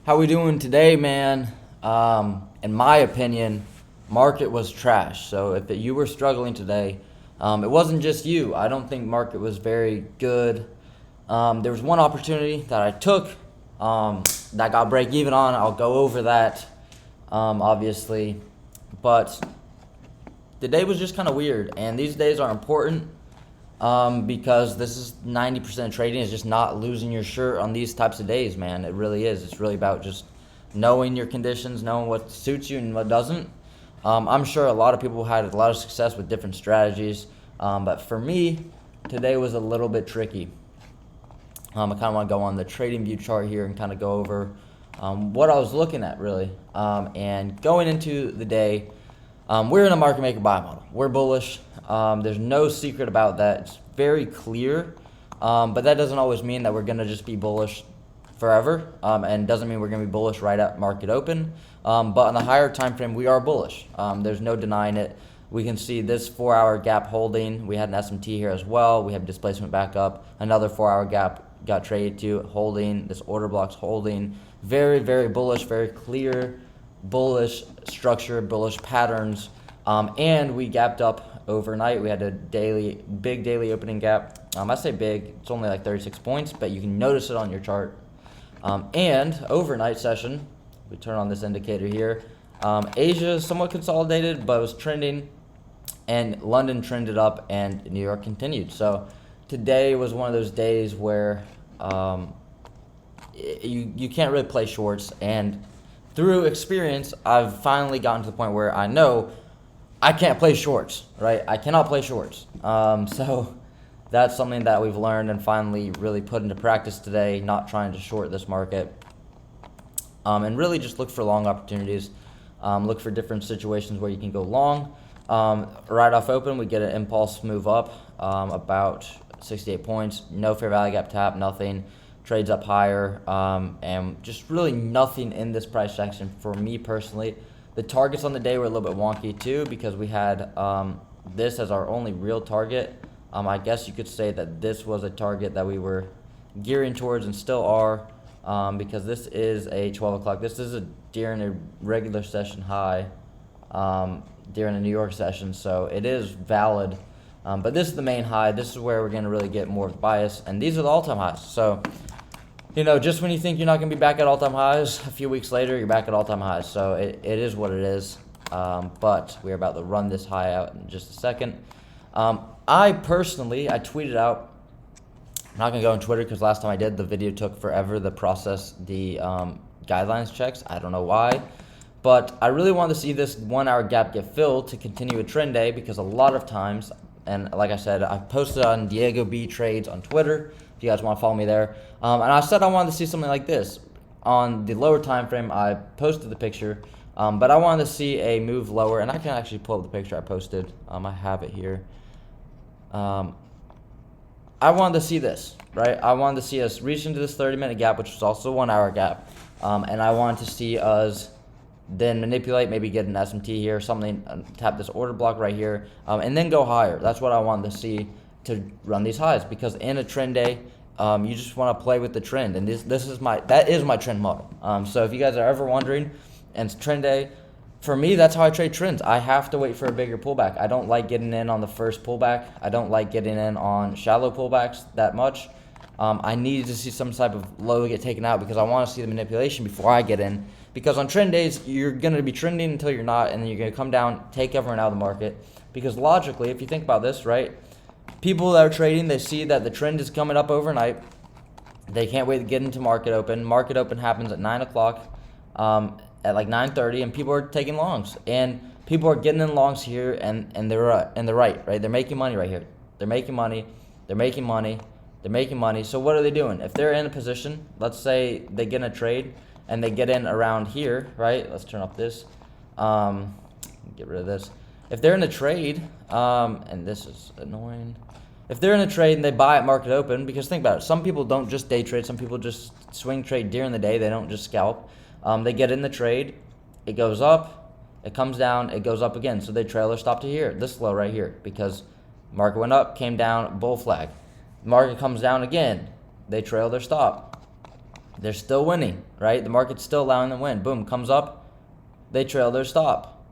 How we doing today, man? In my opinion, market was trash. So if you were struggling today, it wasn't just you. I don't think market was very good. There was one opportunity that I took that got break even on. I'll go over that, obviously, but the day was just kind of weird. And these days are important because this is 90% of trading is just not losing your shirt on these types of days, man. It really is. It's really about just knowing your conditions, knowing what suits you and what doesn't. I'm sure a lot of people had a lot of success with different strategies, but for me, today was a little bit tricky. I kind of want to go on the trading view chart here and kind of go over what I was looking at, really. And going into the day, we're in a market maker buy model. We're bullish. There's no secret about that. It's very clear, but that doesn't always mean that we're going to just be bullish forever, and doesn't mean we're going to be bullish right at market open. But on the higher time frame, we are bullish. There's no denying it. We can see this 4-hour gap holding. We had an SMT here as well. We have displacement back up. Another 4-hour gap got traded to holding. This order block's holding. Very, very bullish, very clear, bullish structure, bullish patterns. And we gapped up overnight. We had a big daily opening gap. I say big, it's only like 36 points, but you can notice it on your chart. And overnight session, we turn on this indicator here. Asia is somewhat consolidated, but it was trending, and London trended up, and New York continued. So today was one of those days where you can't really play shorts, and through experience, I've finally gotten to the point where I know I can't play shorts, right? I cannot play shorts. So that's something that we've learned and finally really put into practice today, not trying to short this market. And really just look for long opportunities. Look for different situations where you can go long. Right off open, we get an impulse move up about 68 points. No fair value gap tap, nothing. Trades up higher, and just really nothing in this price section for me personally. The targets on the day were a little bit wonky too because we had this as our only real target. I guess you could say that this was a target that we were gearing towards and still are, because this is a 12 o'clock. This is during a regular session high, during a New York session, so it is valid. But this is the main high. This is where we're going to really get more of the bias, and these are the all-time highs. So, just when you think you're not going to be back at all-time highs, a few weeks later, you're back at all-time highs. So it is what it is, but we're about to run this high out in just a second. I tweeted out, I'm not going to go on Twitter because last time I did, the video took forever to process the guidelines checks. I don't know why. But I really wanted to see this 1-hour gap get filled to continue a trend day because a lot of times, and like I said, I posted on Diego B Trades on Twitter, if you guys want to follow me there. And I said I wanted to see something like this. On the lower time frame, I posted the picture, but I wanted to see a move lower, and I can actually pull up the picture I posted. I have it here. I wanted to see this, right? I wanted to see us reach into this 30-minute gap, which was also a 1-hour gap. And I wanted to see us then manipulate, maybe get an SMT here, something, tap this order block right here, and then go higher. That's what I wanted to see to run these highs, because in a trend day, you just want to play with the trend, and that is my trend model. So if you guys are ever wondering, and it's trend day, for me, that's how I trade trends. I have to wait for a bigger pullback. I don't like getting in on the first pullback. I don't like getting in on shallow pullbacks that much. I needed to see some type of low get taken out because I want to see the manipulation before I get in. Because on trend days, you're going to be trending until you're not, and then you're going to come down, take everyone out of the market. Because logically, if you think about this, right, people that are trading, they see that the trend is coming up overnight. They can't wait to get into market open. Market open happens at 9 o'clock. At like 9:30, and people are taking longs, and people are getting in longs here, and they're right. They're making money right here. They're making money. So what are they doing? If they're in a position, let's say they get in a trade and they get in around here, right? Let's turn off this. Get rid of this. If they're in a trade, and this is annoying. If they're in a trade and they buy at market open, because think about it, some people don't just day trade. Some people just swing trade during the day. They don't just scalp. They get in the trade, it goes up, it comes down, it goes up again. So they trail their stop to here, this low right here, because market went up, came down, bull flag. Market comes down again, they trail their stop. they're still winning, right? The market's still allowing them to win. Boom, comes up, they trail their stop.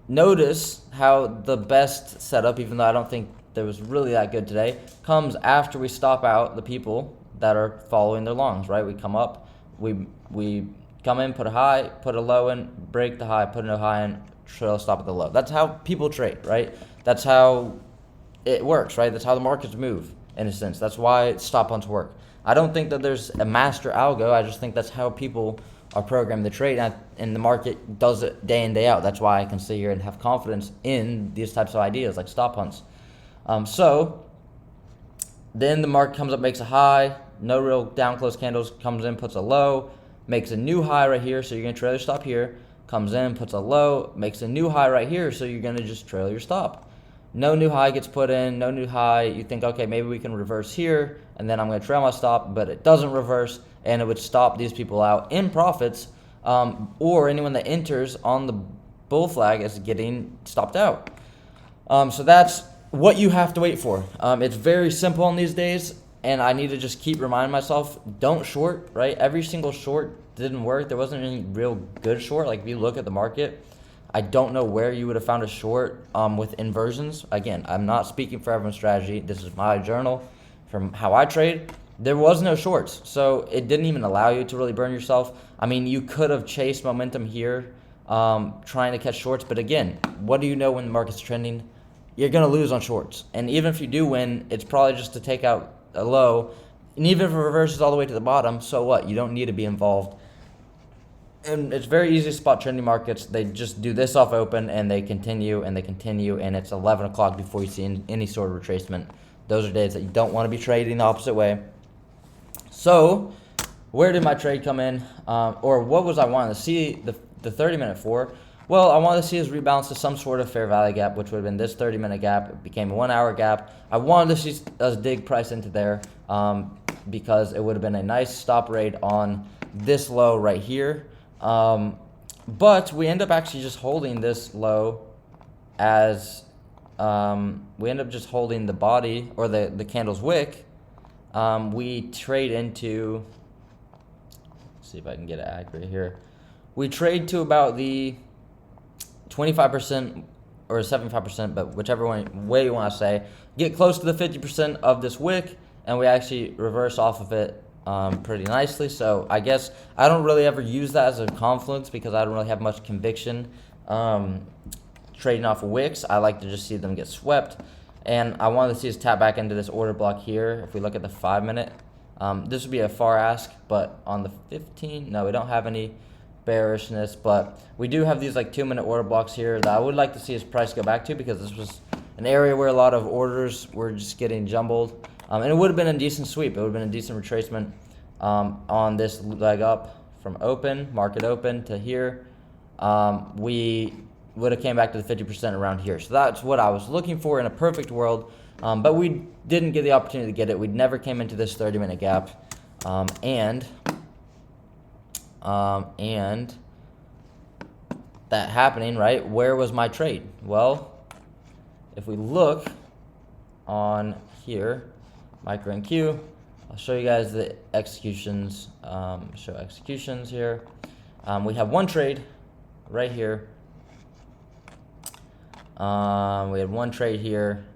Notice how the best setup, even though I don't think that was really that good today, comes after we stop out the people that are following their longs, right? We come up, we come in, put a high, put a low in, break the high, put a high in, trail stop at the low. That's how people trade, right? That's how it works, right? That's how the markets move, in a sense. That's why stop hunt's work. I don't think that there's a master algo. I just think that's how people are programmed to trade, and the market does it day in, day out. That's why I can sit here and have confidence in these types of ideas like stop hunts. So then the market comes up, makes a high, no real down close candles, comes in, puts a low, makes a new high right here, so you're going to trail your stop here, comes in, puts a low, makes a new high right here, so you're going to just trail your stop. No new high gets put in, no new high. You think, okay, maybe we can reverse here, and then I'm going to trail my stop, but it doesn't reverse, and it would stop these people out in profits, or anyone that enters on the bull flag is getting stopped out. So that's what you have to wait for. It's very simple in these days, and I need to just keep reminding myself, don't short, right? Every single short didn't work. There wasn't any real good short. Like if you look at the market, I don't know where you would have found a short with inversions. Again, I'm not speaking for everyone's strategy. This is my journal from how I trade. There was no shorts, so it didn't even allow you to really burn yourself. I mean, you could have chased momentum here trying to catch shorts, but again, what do you know when the market's trending? You're going to lose on shorts. And even if you do win, it's probably just to take out a low. And even if it reverses all the way to the bottom, so what? You don't need to be involved. And it's very easy to spot trending markets. They just do this off open, and they continue, and it's 11 o'clock before you see any sort of retracement. Those are days that you don't want to be trading the opposite way. So where did my trade come in? Or what was I wanting to see the 30-minute for? Well, I wanted to see us rebalance to some sort of fair value gap, which would have been this 30-minute gap. It became a 1 hour gap. I wanted to see us dig price into there because it would have been a nice stop rate on this low right here. But we end up actually just holding this low as we end up just holding the body or the candle's wick. We trade into, let's see if I can get it accurate here. We trade to about the 25% or 75%, but whichever way you want to say, get close to the 50% of this wick, and we actually reverse off of it pretty nicely. So I guess I don't really ever use that as a confluence because I don't really have much conviction trading off of wicks. I like to just see them get swept, and I wanted to see us tap back into this order block here. If we look at the 5-minute, this would be a far ask, but on the 15, no, we don't have any bearishness, but we do have these like 2-minute order blocks here that I would like to see his price go back to because this was an area where a lot of orders were just getting jumbled, and it would have been a decent sweep. It would have been a decent retracement on this leg up from market open to here. We would have came back to the 50% around here, so that's what I was looking for in a perfect world, but we didn't get the opportunity to get it. We never came into this 30-minute gap, and that happening, right? Where was my trade? Well, if we look on here, micro and Q, I'll show you guys the executions. Show executions here. We have one trade right here. We had one trade here,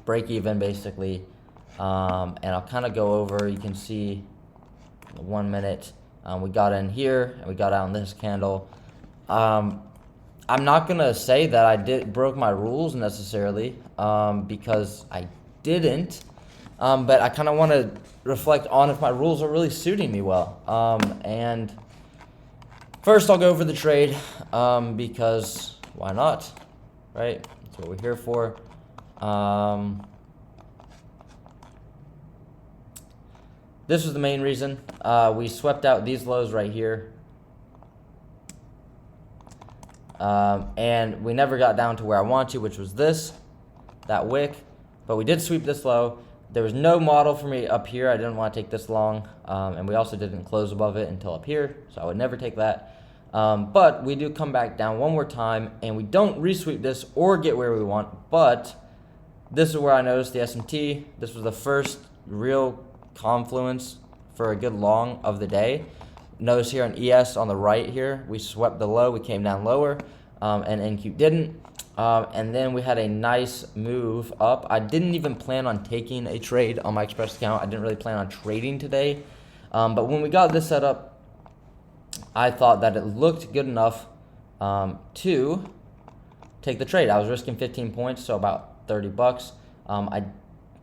break even basically, and I'll kind of go over. You can see the 1 minute. We got in here and we got out on this candle. I'm not gonna say that I broke my rules necessarily because I didn't, but I kind of want to reflect on if my rules are really suiting me well. And first I'll go over the trade because why not, right? That's what we're here for. This was the main reason. We swept out these lows right here. And we never got down to where I want to, which was that wick. But we did sweep this low. There was no model for me up here. I didn't want to take this long. And we also didn't close above it until up here. So I would never take that. But we do come back down one more time. And we don't resweep this or get where we want. But this is where I noticed the SMT. This was the first real confluence for a good long of the day. Notice here on ES on the right here, we swept the low, we came down lower, and NQ didn't. And then we had a nice move up. I didn't even plan on taking a trade on my Express account. I didn't really plan on trading today. But when we got this set up, I thought that it looked good enough to take the trade. I was risking 15 points, so about 30 bucks. I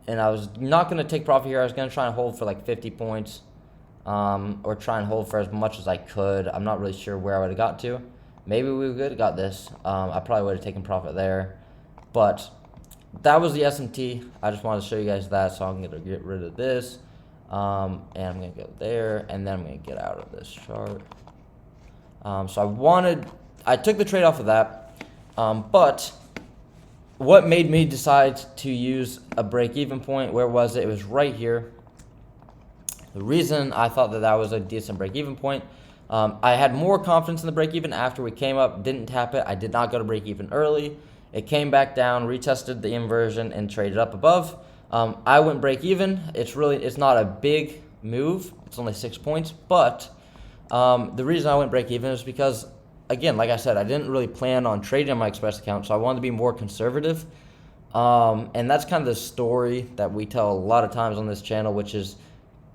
was not going to take profit here. I was going to try and hold for like 50 points, or try and hold for as much as I could. I'm not really sure where I would have got to. Maybe we would have got this. I probably would have taken profit there. But that was the S&T. I just wanted to show you guys that, so I'm going to get rid of this. And I'm going to go there, and then I'm going to get out of this chart. So I took the trade off of that. But what made me decide to use a break-even point? Where was it? It was right here. The reason I thought that was a decent break-even point, I had more confidence in the break-even after we came up, didn't tap it. I did not go to break-even early. It came back down, retested the inversion, and traded up above. I went break-even. It's not a big move. It's only 6 points. But the reason I went break-even is because, again, like I said, I didn't really plan on trading on my Express account, so I wanted to be more conservative. And that's kind of the story that we tell a lot of times on this channel, which is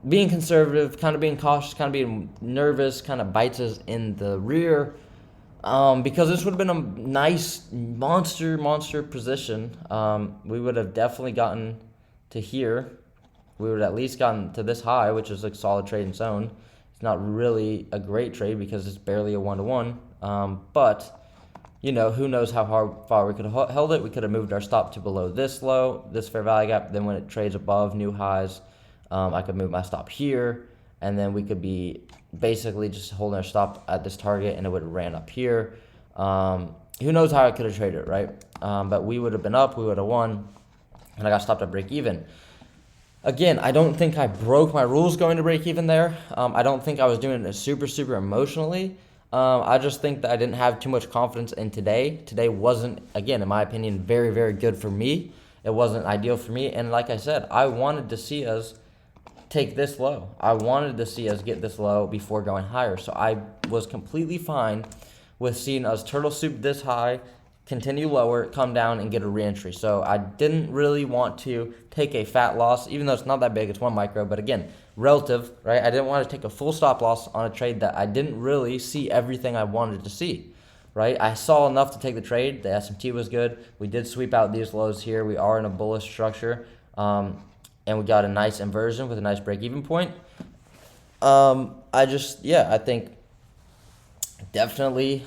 being conservative, kind of being cautious, kind of being nervous, kind of bites us in the rear. Because this would have been a nice monster position. We would have definitely gotten to here. We would have at least gotten to this high, which is like solid trade in zone. It's not really a great trade because it's barely a 1-to-1. But, you know, who knows how far we could have held it. We could have moved our stop to below this low, this fair value gap. Then when it trades above new highs, I could move my stop here. And then we could be basically just holding our stop at this target, and it would have ran up here. Who knows how I could have traded it, right? But we would have been up, we would have won, and I got stopped at break even. Again, I don't think I broke my rules going to break even there. I don't think I was doing it super emotionally. I just think that I didn't have too much confidence in today. Today wasn't, again, in my opinion, very good for me. It wasn't ideal for me. And like I said, I wanted to see us take this low. I wanted to see us get this low before going higher. So I was completely fine with seeing us turtle soup this high, continue lower, come down, and get a reentry. So I didn't really want to take a fat loss, even though it's not that big, it's 1 micro. But again, relative, right? I didn't want to take a full stop loss on a trade that I didn't really see everything I wanted to see, right? I saw enough to take the trade. The S&T was good. We did sweep out these lows here. We are in a bullish structure. And we got a nice inversion with a nice break-even point. I think definitely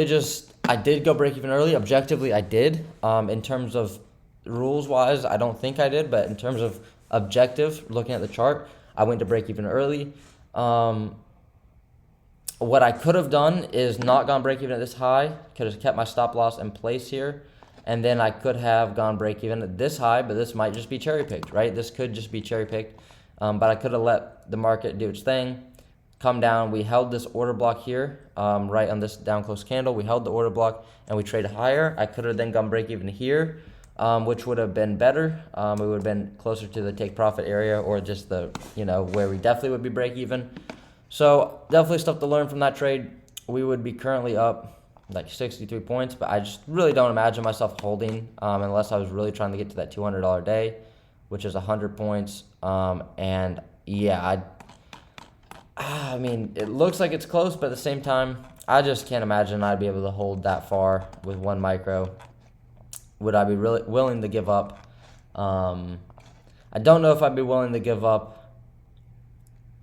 just, I did go break-even early. Objectively, I did. In terms of rules-wise, I don't think I did, but in terms of objective, looking at the chart, I went to break-even early. What I could have done is not gone break-even at this high. Could have kept my stop loss in place here. And then I could have gone break even at this high, but this might just be cherry picked, right? This could just be cherry picked. But I could have let the market do its thing, come down. We held this order block here, right on this down close candle. We held the order block and we traded higher. I could have then gone break even here, which would have been better. It would have been closer to the take profit area, or just the, where we definitely would be break even. So definitely stuff to learn from that trade. We would be currently up like 63 points, but I just really don't imagine myself holding unless I was really trying to get to that $200 day, which is 100 points. And yeah, I mean, it looks like it's close, but at the same time, I just can't imagine I'd be able to hold that far with 1 micro. Would I be really willing to give up? I don't know if I'd be willing to give up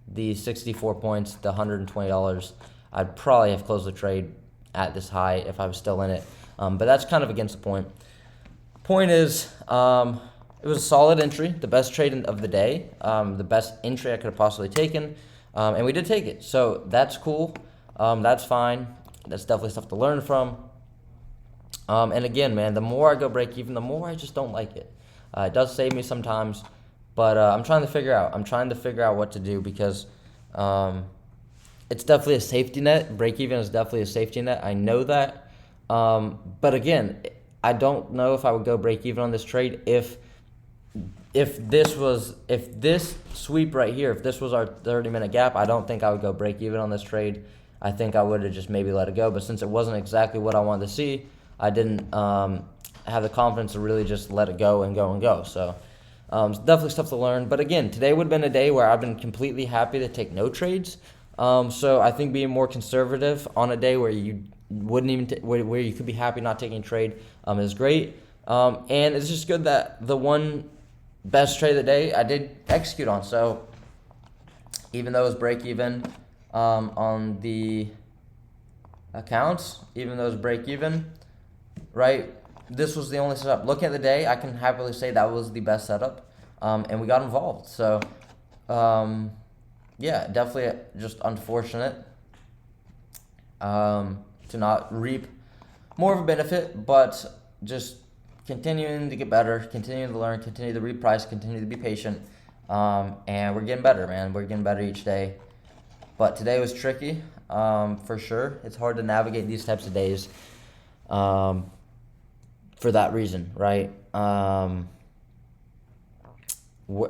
the 64 points, the $120. I'd probably have closed the trade at this high if I was still in it. But that's kind of against the point. Point is, it was a solid entry, the best trade of the day, the best entry I could have possibly taken, and we did take it. So that's cool. That's fine. That's definitely stuff to learn from. And again, man, the more I go break even, the more I just don't like it. It does save me sometimes, but I'm trying to figure out what to do, because it's definitely a safety net. Break even is definitely a safety net. I know that. But again, I don't know if I would go break even on this trade if if this sweep right here, if this was our 30-minute gap, I don't think I would go break even on this trade. I think I would have just maybe let it go. But since it wasn't exactly what I wanted to see, I didn't have the confidence to really just let it go and go and go. So it's definitely stuff to learn. But again, today would have been a day where I've been completely happy to take no trades. So I think being more conservative on a day where you wouldn't even where you could be happy not taking a trade is great. And it's just good that the one best trade of the day I did execute on. So even though it was break even on the accounts, even though it was break even, right? This was the only setup. Looking at the day, I can happily say that was the best setup, and we got involved. So, yeah, definitely just unfortunate to not reap more of a benefit, but just continuing to get better, continuing to learn, continue to reprice, continue to be patient, and we're getting better, man. We're getting better each day. But today was tricky, for sure. It's hard to navigate these types of days. For that reason, right?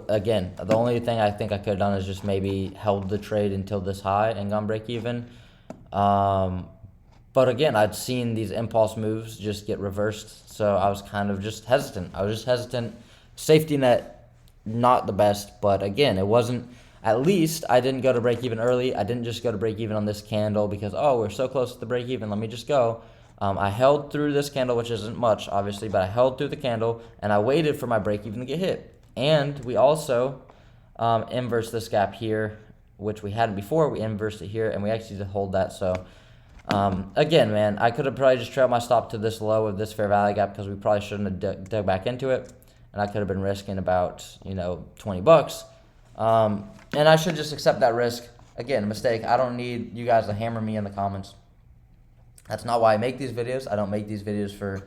Again, the only thing I think I could have done is just maybe held the trade until this high and gone break even. But again, I'd seen these impulse moves just get reversed, so I was kind of just hesitant. Safety net, not the best, but again, it wasn't. At least I didn't go to break even early. I didn't just go to break even on this candle because, oh, we're so close to the break even, let me just go. I held through this candle, which isn't much, obviously, but I held through the candle, and I waited for my break even to get hit. And we also inversed this gap here, which we hadn't before. We inversed it here, and we actually did hold that. So, again, man, I could have probably just trailed my stop to this low of this fair value gap because we probably shouldn't have dug back into it, and I could have been risking about, $20. And I should just accept that risk. Again, a mistake. I don't need you guys to hammer me in the comments. That's not why I make these videos. I don't make these videos for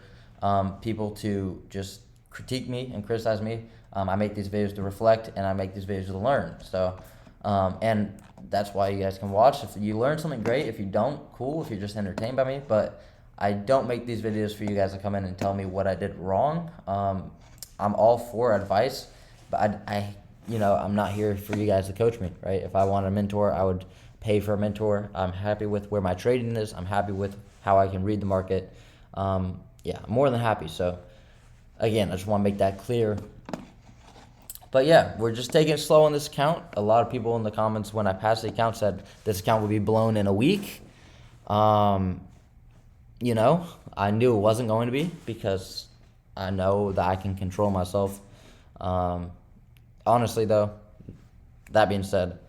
people to just critique me and criticize me. I make these videos to reflect, and I make these videos to learn. So, and that's why you guys can watch. If you learn something, great. If you don't, cool. If you're just entertained by me. But I don't make these videos for you guys to come in and tell me what I did wrong. I'm all for advice, but I'm not here for you guys to coach me, right? If I want a mentor, I would pay for a mentor. I'm happy with where my trading is. I'm happy with how I can read the market. I'm more than happy. So, again, I just want to make that clear. But, yeah, we're just taking it slow on this account. A lot of people in the comments when I passed the account said this account would be blown in a week. I knew it wasn't going to be because I know that I can control myself. Honestly, though, that being said,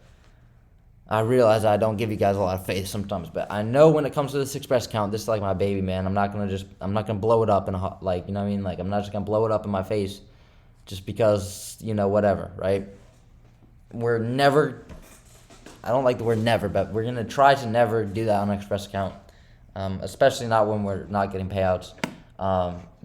I realize I don't give you guys a lot of faith sometimes, but I know when it comes to this Express account, this is like my baby, man. I'm not gonna blow it up in I'm not just gonna blow it up in my face just because, whatever, right? I don't like the word never, but we're gonna try to never do that on an Express account, especially not when we're not getting payouts,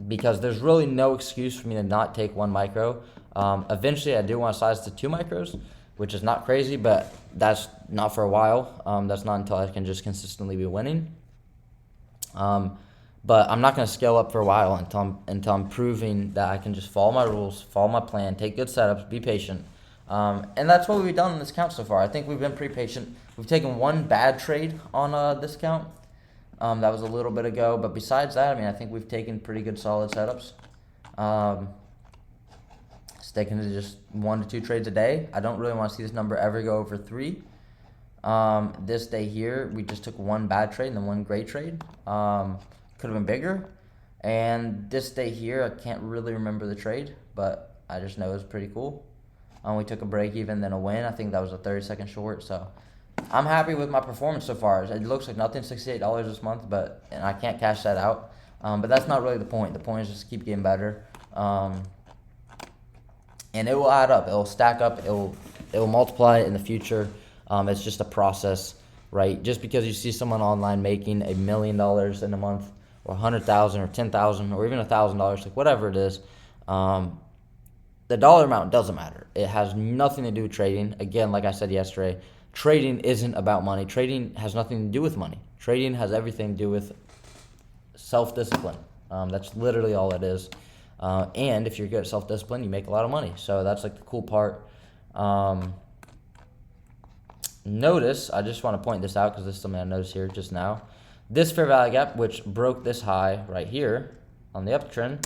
because there's really no excuse for me to not take one micro. Eventually, I do want to size to 2 micros, which is not crazy, but that's not for a while. That's not until I can just consistently be winning. But I'm not going to scale up for a while until I'm proving that I can just follow my rules, follow my plan, take good setups, be patient. And that's what we've done in this account so far. I think we've been pretty patient. We've taken one bad trade on this account. That was a little bit ago. But besides that, I think we've taken pretty good solid setups. Sticking to just 1 to 2 trades a day. I don't really want to see this number ever go over 3. This day here, we just took one bad trade and then one great trade. Could have been bigger. And this day here, I can't really remember the trade, but I just know it was pretty cool. We took a break even, then a win. I think that was a 30-second short. So I'm happy with my performance so far. It looks like nothing, $68 this month, and I can't cash that out. But that's not really the point. The point is just keep getting better. And it will add up. It will stack up. It will multiply in the future. It's just a process, right? Just because you see someone online making $1 million in a month, or $100,000, or $10,000, or even $1,000, like whatever it is, the dollar amount doesn't matter. It has nothing to do with trading. Again, like I said yesterday, trading isn't about money. Trading has nothing to do with money. Trading has everything to do with self-discipline. That's literally all it is. And if you're good at self-discipline, you make a lot of money. So that's like the cool part. Notice, I just want to point this out because this is something I noticed here just now. This fair value gap, which broke this high right here on the uptrend,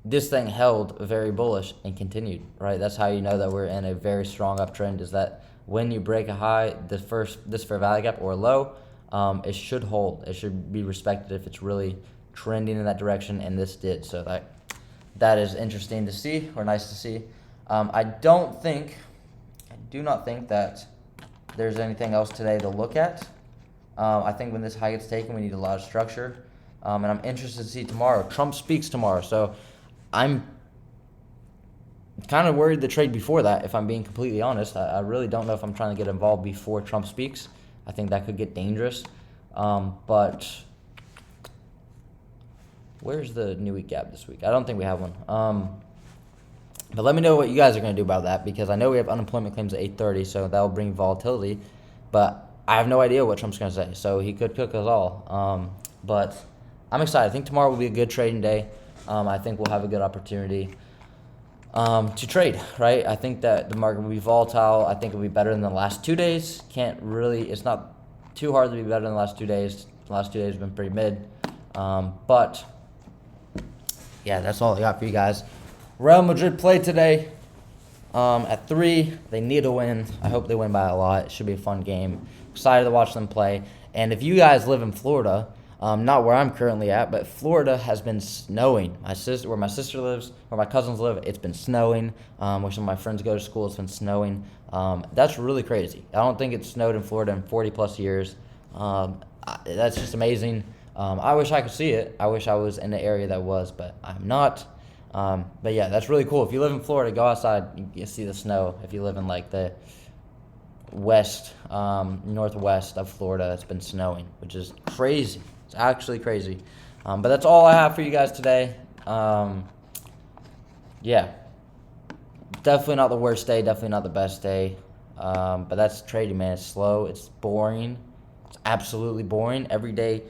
this thing held very bullish and continued, right? That's how you know that we're in a very strong uptrend, is that when you break a high, this fair value gap or low, it should hold. It should be respected if it's really trending in that direction, and this did. So that is interesting to see, or nice to see. I do not think that there's anything else today to look at. I think when this high gets taken, we need a lot of structure. And I'm interested to see tomorrow. Trump speaks tomorrow, so I'm kind of worried the trade before that, if I'm being completely honest. I really don't know if I'm trying to get involved before Trump speaks. I think that could get dangerous. But where's the new week gap this week? I don't think we have one. But let me know what you guys are going to do about that, because I know we have unemployment claims at 8:30, so that will bring volatility. But I have no idea what Trump's going to say, so he could cook us all. But I'm excited. I think tomorrow will be a good trading day. I think we'll have a good opportunity to trade, right? I think that the market will be volatile. I think it'll be better than the last 2 days. It's not too hard to be better than the last 2 days. The last 2 days have been pretty mid. But yeah, that's all I got for you guys. Real Madrid played today at 3. They need a win. I hope they win by a lot. It should be a fun game. Excited to watch them play. And if you guys live in Florida, not where I'm currently at, but Florida has been snowing. Where my sister lives, where my cousins live, it's been snowing. Where some of my friends go to school, it's been snowing. That's really crazy. I don't think it's snowed in Florida in 40 plus years. That's just amazing. I wish I could see it. I wish I was in the area that was, but I'm not. But yeah, that's really cool. If you live in Florida, go outside, you see the snow. If you live in like the west, northwest of Florida, it's been snowing, which is crazy. It's actually crazy. But that's all I have for you guys today. Yeah, definitely not the worst day, definitely not the best day. But that's trading, man. It's slow, it's boring, it's absolutely boring. Every day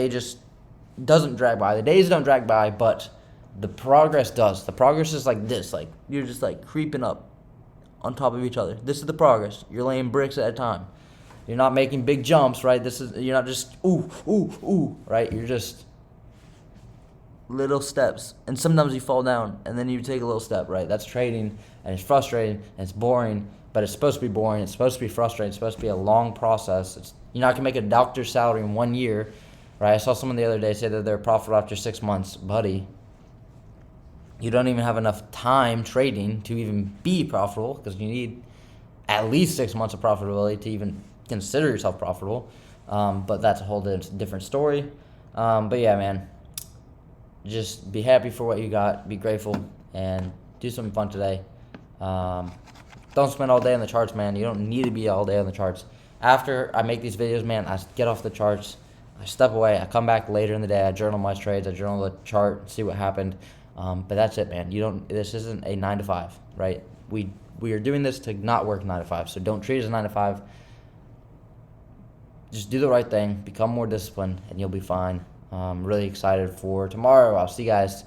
just doesn't drag by. The days don't drag by, but the progress does. The progress is like this. Like, you're just like creeping up on top of each other. This is the progress. You're laying bricks at a time. You're not making big jumps, right? You're not just ooh, right? You're just little steps. And sometimes you fall down and then you take a little step, right? That's trading, and it's frustrating and it's boring, but it's supposed to be boring. It's supposed to be frustrating. It's supposed to be a long process. You're not gonna make a doctor's salary in 1 year, right? I saw someone the other day say that they're profitable after 6 months. Buddy, you don't even have enough time trading to even be profitable, because you need at least 6 months of profitability to even consider yourself profitable. But that's a whole different story. But yeah, man, just be happy for what you got. Be grateful and do something fun today. Don't spend all day on the charts, man. You don't need to be all day on the charts. After I make these videos, man, I get off the charts. I step away. I come back later in the day. I journal my trades. I journal the chart, see what happened. But that's it, man. This isn't a 9 to 5, right? We are doing this to not work 9 to 5. So don't treat it as a 9 to 5. Just do the right thing. Become more disciplined, and you'll be fine. I'm really excited for tomorrow. I'll see you guys.